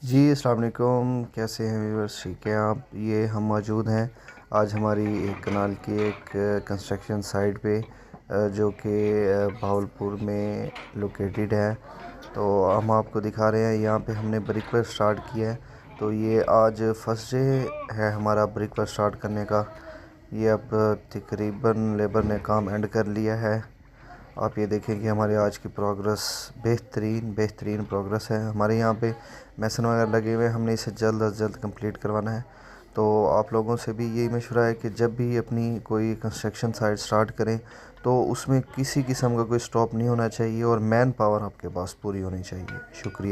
जी अस्सलाम वालेकुम। कैसे हैं व्यूअर्स? ठीक है आप? ये हम मौजूद हैं आज हमारी एक कनाल की एक कंस्ट्रक्शन साइट पे जो कि भावलपुर में लोकेटेड है। तो हम आपको दिखा रहे हैं, यहाँ पे हमने ब्रिक वर्क स्टार्ट किया है। तो ये आज फर्स्ट डे है हमारा ब्रिक वर्क स्टार्ट करने का। ये अब तकरीबन लेबर ने काम एंड कर लिया है। आप ये देखें कि हमारे आज की प्रोग्रेस बेहतरीन प्रोग्रेस है। हमारे यहाँ पे मैसन वगैरह लगे हुए हैं, हमने इसे जल्द अज जल्द कंप्लीट करवाना है। तो आप लोगों से भी यही मशवरा है कि जब भी अपनी कोई कंस्ट्रक्शन साइट स्टार्ट करें तो उसमें किसी किस्म का कोई स्टॉप नहीं होना चाहिए और मैन पावर आपके पास पूरी होनी चाहिए। शुक्रिया।